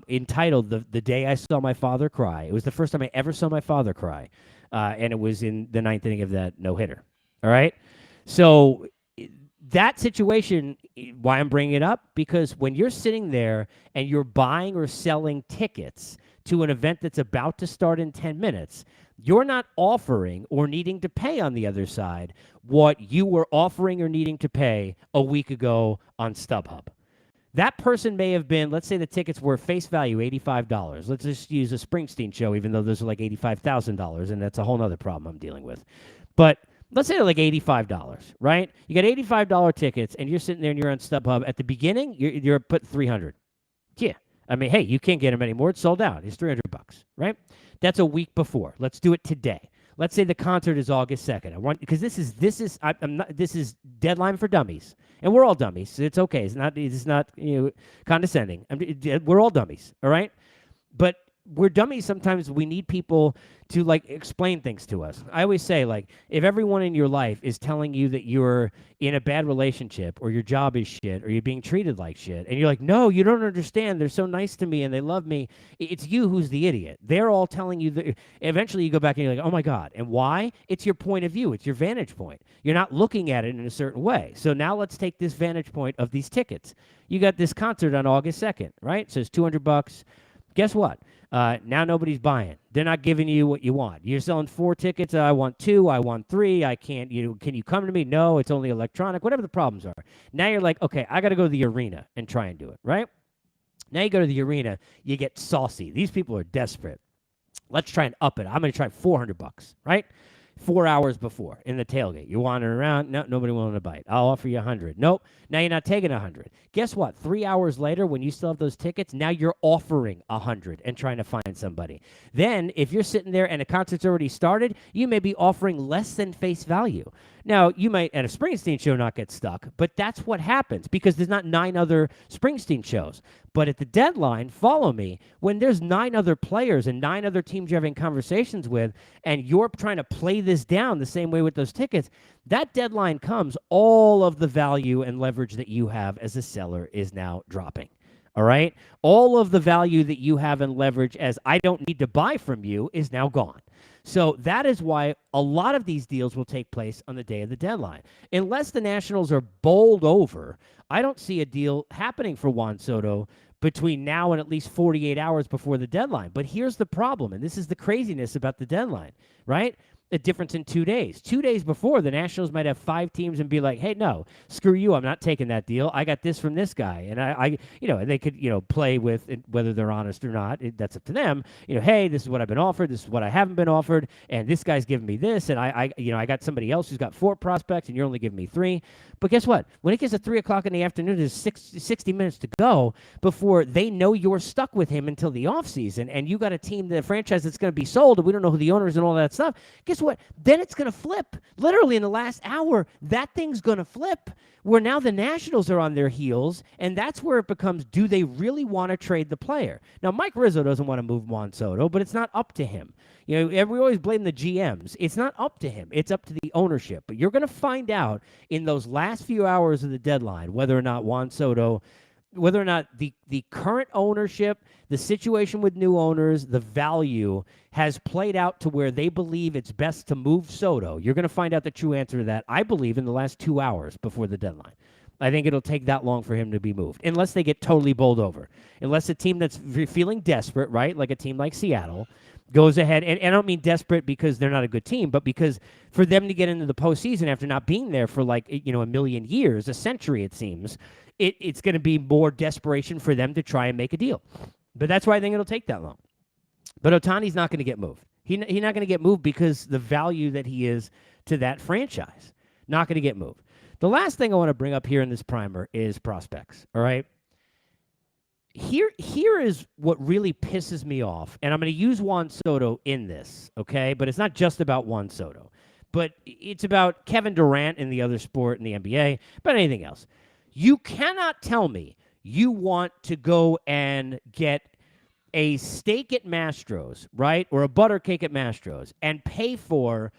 entitled The Day I Saw My Father Cry. It was the first time I ever saw my father cry, and it was in the 9th inning of that no-hitter. All right? So that situation, why I'm bringing it up, because when you're sitting there and you're buying or selling tickets to an event that's about to start in 10 minutes, you're not offering or needing to pay on the other side what you were offering or needing to pay a week ago on StubHub. That person may have been, let's say the tickets were face value $85. Let's just use a Springsteen show, even though those are like $85,000, and that's a whole other problem I'm dealing with. But let's say they're like $85, right? You got $85 tickets, and you're sitting there and you're on StubHub. At the beginning, you're put $300. Yeah. I mean, hey, you can't get them anymore. It's sold out. It's $300, right? That's a week before. Let's do it today. Let's say the concert is August 2nd. I want, because this is deadline for dummies, and we're all dummies. So it's okay. It's not condescending. We're all dummies, all right? But we're dummies sometimes. We need people to like explain things to us. I always say, like, if everyone in your life is telling you that you're in a bad relationship or your job is shit or you're being treated like shit, and you're like, no, you don't understand, they're so nice to me and they love me, it's you who's the idiot. They're all telling you that. Eventually you go back and you're like, oh my God. And why? It's your point of view. It's your vantage point. You're not looking at it in a certain way. So now let's take this vantage point of these tickets. You got this concert on August 2nd, right? So it's $200. Guess what? Now nobody's buying. They're not giving you what you want. You're selling 4 tickets. I want 2. I want 3. I can't. Can you come to me? No, it's only electronic. Whatever the problems are. Now you're like, okay, I got to go to the arena and try and do it, right? Now you go to the arena. You get saucy. These people are desperate. Let's try and up it. I'm going to try $400, right? 4 hours before in the tailgate. You're wandering around. No, nobody willing to bite. I'll offer you 100. Nope. Now you're not taking 100. Guess what? 3 hours later, when you still have those tickets, now you're offering 100 and trying to find somebody. Then, if you're sitting there and the concert's already started, you may be offering less than face value. Now, you might, at a Springsteen show, not get stuck, but that's what happens because there's not 9 other Springsteen shows. But at the deadline, follow me, when there's 9 other players and 9 other teams you're having conversations with, and you're trying to play this down the same way with those tickets, that deadline comes, all of the value and leverage that you have as a seller is now dropping. All right? All of the value that you have and leverage as I don't need to buy from you is now gone. So that is why a lot of these deals will take place on the day of the deadline. Unless the Nationals are bowled over, I don't see a deal happening for Juan Soto between now and at least 48 hours before the deadline. But here's the problem, and this is the craziness about the deadline, right? a difference in 2 days. 2 days before, the Nationals might have 5 teams and be like, hey, no, screw you. I'm not taking that deal. I got this from this guy. And and they could, play with it, whether they're honest or not. That's up to them. Hey, this is what I've been offered. This is what I haven't been offered. And this guy's giving me this. And I got somebody else who's got 4 prospects and you're only giving me 3. But guess what? When it gets to 3 o'clock in the afternoon, there's 60 minutes to go before they know you're stuck with him until the offseason. And you got a team, the franchise that's going to be sold, and we don't know who the owner is and all that stuff. Guess what? Then it's going to flip. Literally in the last hour, that thing's going to flip, where now the Nationals are on their heels, and that's where it becomes, do they really want to trade the player? Now, Mike Rizzo doesn't want to move Juan Soto, but it's not up to him. We always blame the GMs. It's not up to him. It's up to the ownership. But you're going to find out in those last few hours of the deadline whether or not Juan Soto, whether or not the current ownership, the situation with new owners, the value has played out to where they believe it's best to move Soto. You're going to find out the true answer to that, I believe, in the last 2 hours before the deadline. I think it'll take that long for him to be moved, unless they get totally bowled over. Unless a team that's feeling desperate, right, like a team like Seattle, goes ahead, and I don't mean desperate because they're not a good team, but because for them to get into the postseason after not being there for a million years, a century it seems, it's going to be more desperation for them to try and make a deal. But that's why I think it'll take that long. But Ohtani's not going to get moved. He's not going to get moved because the value that he is to that franchise. Not going to get moved. The last thing I want to bring up here in this primer is prospects, all right? Here is what really pisses me off, and I'm going to use Juan Soto in this, okay? But it's not just about Juan Soto. But it's about Kevin Durant in the other sport in the NBA, but anything else. You cannot tell me you want to go and get a steak at Mastro's, right, or a butter cake at Mastro's, and pay for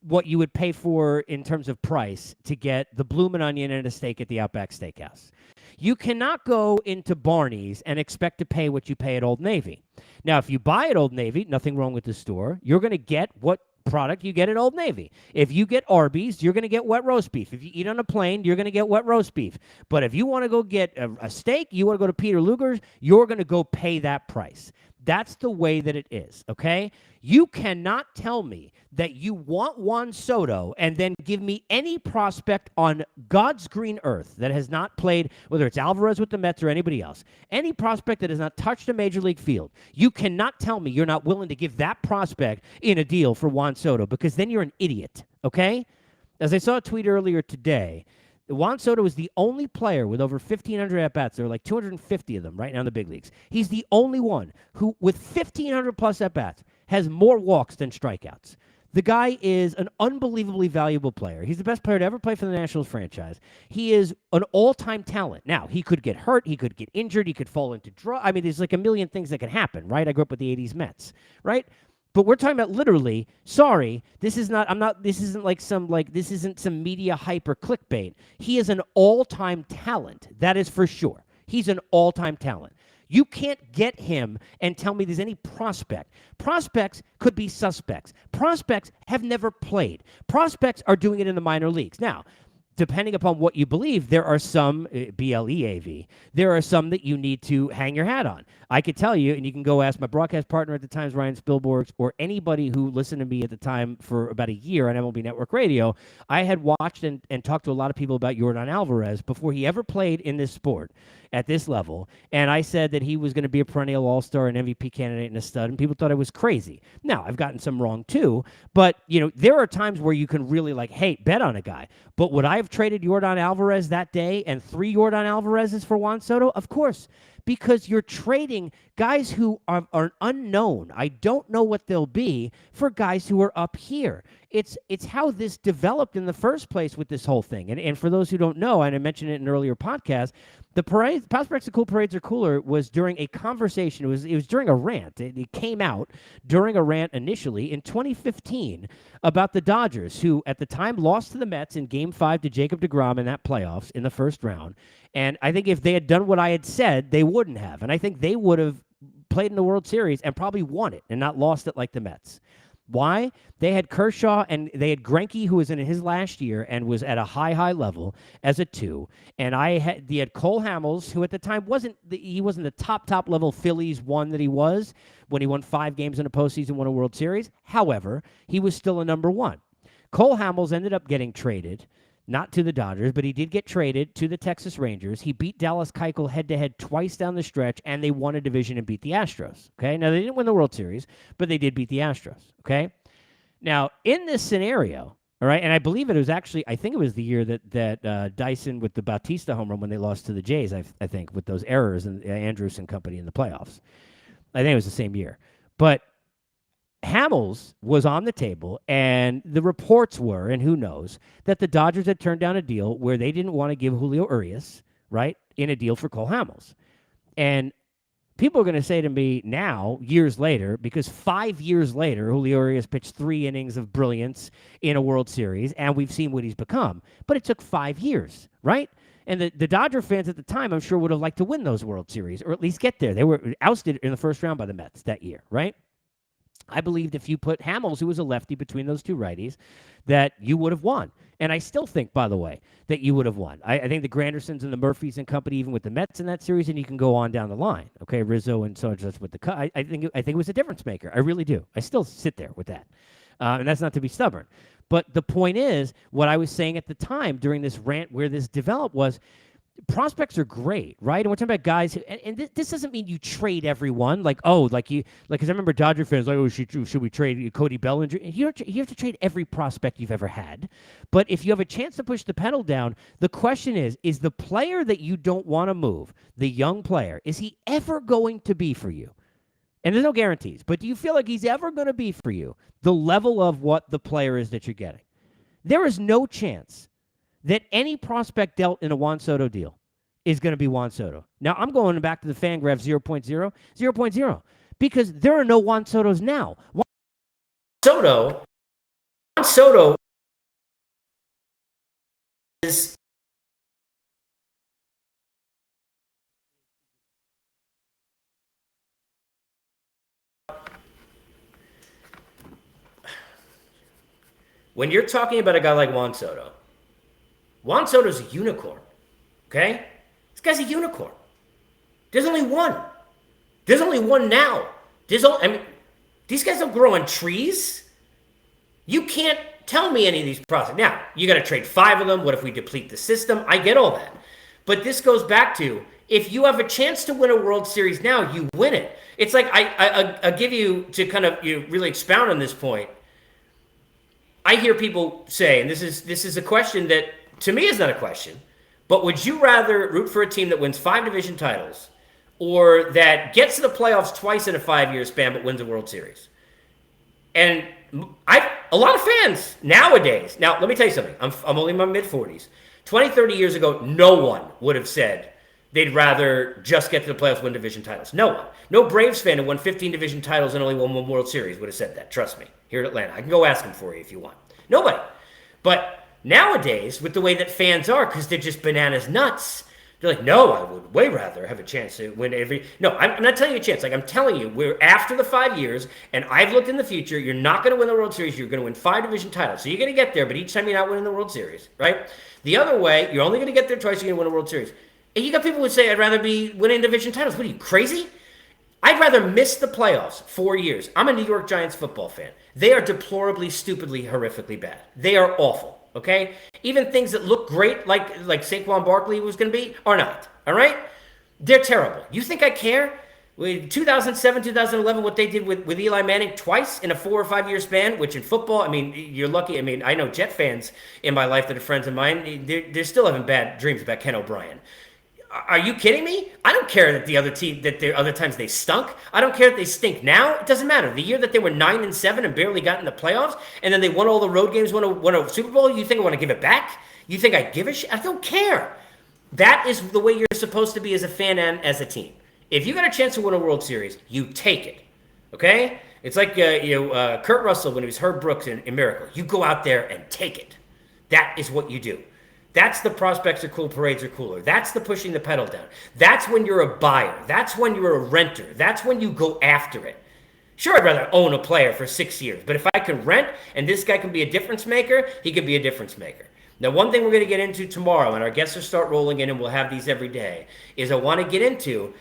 what you would pay for in terms of price to get the bloomin' onion and a steak at the Outback Steakhouse. You cannot go into Barney's and expect to pay what you pay at Old Navy. Now, if you buy at Old Navy, nothing wrong with the store, you're going to get what product you get at Old Navy. If you get Arby's, you're going to get wet roast beef. If you eat on a plane, you're going to get wet roast beef. But if you want to go get a steak, you want to go to Peter Luger's, you're going to go pay that price. That's the way that it is, okay? You cannot tell me that you want Juan Soto and then give me any prospect on God's green earth that has not played, whether it's Alvarez with the Mets or anybody else, any prospect that has not touched a major league field. You cannot tell me you're not willing to give that prospect in a deal for Juan Soto, because then you're an idiot, okay? As I saw a tweet earlier today, Juan Soto is the only player with over 1,500 at-bats. There are like 250 of them right now in the big leagues. He's the only one who, with 1,500-plus at-bats, has more walks than strikeouts. The guy is an unbelievably valuable player. He's the best player to ever play for the Nationals franchise. He is an all-time talent. Now, he could get hurt. He could get injured. He could fall into I mean, there's like a million things that could happen, right? I grew up with the 80s Mets, right? But we're talking about literally, this isn't some media hype or clickbait. He is an all-time talent. That is for sure. He's an all-time talent. You can't get him and tell me there's any prospect. Prospects could be suspects. Prospects have never played. Prospects are doing it in the minor leagues. Now, depending upon what you believe, there are some, BLEAV, there are some that you need to hang your hat on. I could tell you, and you can go ask my broadcast partner at the Times, Ryan Spilborghs, or anybody who listened to me at the time for about a year on MLB Network Radio, I had watched and talked to a lot of people about Yordan Alvarez before he ever played in this sport at this level, and I said that he was going to be a perennial all-star and MVP candidate and a stud, and people thought I was crazy. Now, I've gotten some wrong too, but, there are times where you can really, bet on a guy. But would I have traded Yordan Alvarez that day and 3 Yordan Alvarezes for Juan Soto? Of course, because you're trading guys who are unknown. I don't know what they'll be for guys who are up here. It's how this developed in the first place with this whole thing. And for those who don't know, and I mentioned it in an earlier podcast, the Prospects of Cool Parades Are Cooler was during a conversation. It was during a rant. It came out during a rant initially in 2015 about the Dodgers, who at the time lost to the Mets in Game 5 to Jacob deGrom in that playoffs in the first round. And I think if they had done what I had said, they wouldn't have. And I think they would have played in the World Series and probably won it and not lost it like the Mets. Why? They had Kershaw and they had Greinke, who was in his last year and was at a high level as a 2. And they had Cole Hamels, who at the time wasn't the top level Phillies one that he was when he won 5 games in a postseason, won a World Series. However, he was still a number 1. Cole Hamels ended up getting traded, not to the Dodgers, but he did get traded to the Texas Rangers. He beat Dallas Keuchel head-to-head twice down the stretch, and they won a division and beat the Astros. Okay, now they didn't win the World Series, but they did beat the Astros. Okay, now in this scenario, all right, and I believe it was actually, I think it was the year that Dyson with the Bautista home run when they lost to the Jays, I think, with those errors and Andrews and company in the playoffs. I think it was the same year, but Hamels was on the table, and the reports were, and who knows, that the Dodgers had turned down a deal where they didn't want to give Julio Urias, right, in a deal for Cole Hamels. And people are going to say to me now, years later, because 5 years later, Julio Urias pitched 3 innings of brilliance in a World Series, and we've seen what he's become. But it took 5 years, right? And the Dodger fans at the time, I'm sure, would have liked to win those World Series, or at least get there. They were ousted in the first round by the Mets that year, right? I believed if you put Hamels, who was a lefty, between those 2 righties, that you would have won. And I still think, by the way, that you would have won. I think the Grandersons and the Murphys and company, even with the Mets in that series, and you can go on down the line. Okay, Rizzo and so on with the cut. I think it was a difference maker. I really do. I still sit there with that, and that's not to be stubborn. But the point is, what I was saying at the time during this rant where this developed was, prospects are great, right? And we're talking about guys who, and this doesn't mean you trade everyone. Because I remember Dodger fans like, oh, should we trade Cody Bellinger? You have to trade every prospect you've ever had. But if you have a chance to push the pedal down, the question is the player that you don't want to move, the young player, is he ever going to be for you? And there's no guarantees, but do you feel like he's ever going to be for you the level of what the player is that you're getting? There is no chance that any prospect dealt in a Juan Soto deal is going to be Juan Soto. Now, I'm going back to the Fangraph 0.0, because there are no Juan Sotos now. Juan Soto is when you're talking about a guy like Juan Soto's a unicorn, okay? This guy's a unicorn. There's only one. There's only one now. These guys don't grow on trees. You can't tell me any of these prospects. Now, you got to trade 5 of them. What if we deplete the system? I get all that. But this goes back to, if you have a chance to win a World Series now, you win it. It's like, I give you, to kind of really expound on this point, I hear people say, and this is a question that, to me, is not a question, but would you rather root for a team that wins 5 division titles or that gets to the playoffs twice in a 5-year span but wins a World Series? And a lot of fans nowadays, now let me tell you something, I'm only in my mid-40s. 20, 30 years ago, no one would have said they'd rather just get to the playoffs, win division titles. No one. No Braves fan who won 15 division titles and only won 1 World Series would have said that. Trust me. Here at Atlanta. I can go ask them for you if you want. Nobody. But nowadays, with the way that fans are, because they're just bananas nuts, they're like, no, I would way rather have a chance to win every... No, I'm not telling you a chance. Like, I'm telling you, we're after the 5 years, and I've looked in the future. You're not going to win the World Series. You're going to win 5 division titles. So you're going to get there, but each time you're not winning the World Series, right? The other way, you're only going to get there twice. You're going to win a World Series. And you got people who say, I'd rather be winning division titles. What are you, crazy? I'd rather miss the playoffs 4 years. I'm a New York Giants football fan. They are deplorably, stupidly, horrifically bad. They are awful, okay? Even things that look great, like Saquon Barkley was going to be, are not, all right? They're terrible. You think I care? With 2007, 2011, what they did with Eli Manning twice in a 4 or 5 year span, which in football, I mean, you're lucky. I mean, I know Jet fans in my life that are friends of mine. They're still having bad dreams about Ken O'Brien. Are you kidding me? I don't care that the other times they stunk. I don't care that they stink now. It doesn't matter. The year that they were 9-7 and barely got in the playoffs, and then they won all the road games, won a Super Bowl, you think I want to give it back? You think I give a shit? I don't care. That is the way you're supposed to be as a fan and as a team. If you got a chance to win a World Series, you take it. Okay? It's like Kurt Russell when he was Herb Brooks in Miracle. You go out there and take it. That is what you do. That's the prospects are cool, parades are cooler. That's the pushing the pedal down. That's when you're a buyer. That's when you're a renter. That's when you go after it. Sure, I'd rather own a player for 6 years, but if I can rent and this guy can be a difference maker, he could be a difference maker. Now, one thing we're going to get into tomorrow, and our guests will start rolling in, and we'll have these every day, is I want to get into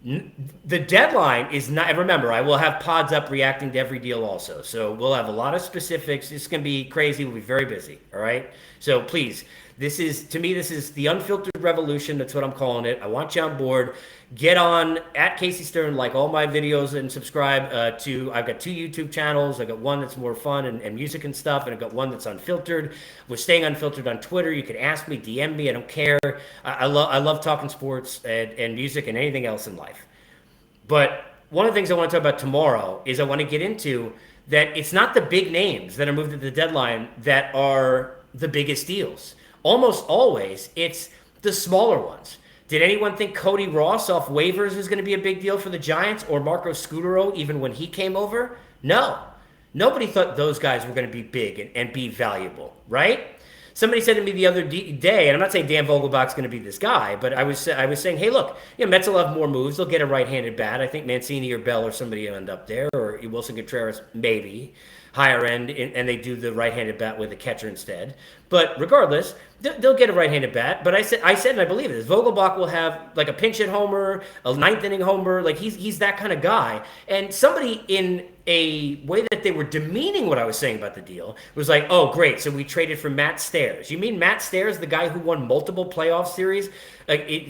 the deadline is not, and remember, I will have pods up reacting to every deal also. So we'll have a lot of specifics. It's going to be crazy. We'll be very busy. All right. So please, this is the unfiltered revolution. That's what I'm calling it. I want you on board. Get on at Casey Stern, like all my videos, and subscribe I've got 2 YouTube channels. I got one that's more fun and music and stuff, and I've got one that's unfiltered. We're staying unfiltered on Twitter. You can ask me, DM me. I don't care. I love talking sports and music and anything else in life. But one of the things I want to talk about tomorrow is I want to get into that it's not the big names that are moved at the deadline that are the biggest deals. Almost always, it's the smaller ones. Did anyone think Cody Ross off waivers was going to be a big deal for the Giants, or Marco Scutaro even when he came over? No. Nobody thought those guys were going to be big and be valuable, right? Somebody said to me the other day, and I'm not saying Dan Vogelbach's going to be this guy, but I was saying, hey, look, Mets will have more moves. They'll get a right-handed bat. I think Mancini or Bell or somebody will end up there, or Wilson Contreras maybe, higher end, and they do the right-handed bat with a catcher instead. But regardless, they'll get a right-handed bat. But I said, and I believe it, Vogelbach will have like a pinch-hit homer, a ninth-inning homer. Like he's that kind of guy. And somebody in a way that they were demeaning what I was saying about the deal was like, oh, great, so we traded for Matt Stairs. You mean Matt Stairs, the guy who won multiple playoff series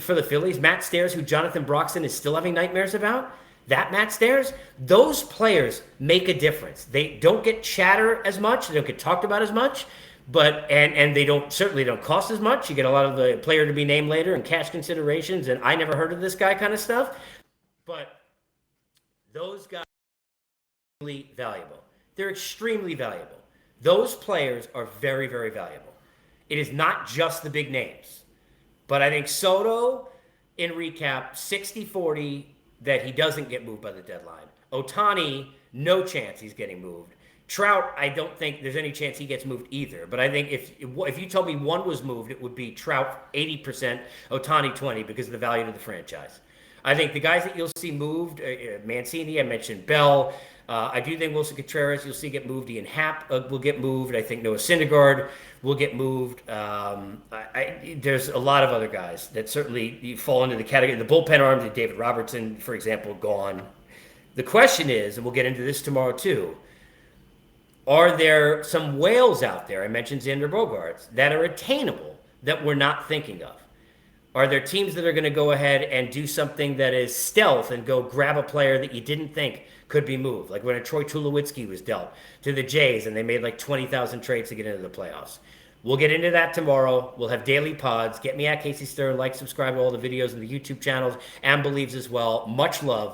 for the Phillies? Matt Stairs, who Jonathan Broxton is still having nightmares about? That Matt Stairs? Those players make a difference. They don't get chatter as much. They don't get talked about as much. But and they certainly don't cost as much. You get a lot of the player to be named later and cash considerations and I never heard of this guy kind of stuff. But those guys are really valuable. They're extremely valuable. Those players are very, very valuable. It is not just the big names. But I think Soto, in recap, 60-40 that he doesn't get moved by the deadline. Ohtani, no chance he's getting moved. Trout, I don't think there's any chance he gets moved either. But I think if you told me one was moved, it would be Trout 80%, Ohtani 20% because of the value to the franchise. I think the guys that you'll see moved, Mancini, I mentioned Bell. I do think Wilson Contreras, you'll see get moved. Ian Happ will get moved. I think Noah Syndergaard will get moved. There's a lot of other guys that certainly fall into the category. The bullpen arms, David Robertson, for example, gone. The question is, and we'll get into this tomorrow too, are there some whales out there, I mentioned Xander Bogaerts, that are attainable that we're not thinking of? Are there teams that are going to go ahead and do something that is stealth and go grab a player that you didn't think could be moved? Like when a Troy Tulowitzki was dealt to the Jays and they made like 20,000 trades to get into the playoffs. We'll get into that tomorrow. We'll have daily pods. Get me at Casey Stern. Like, subscribe to all the videos and the YouTube channels and Believes as well. Much love.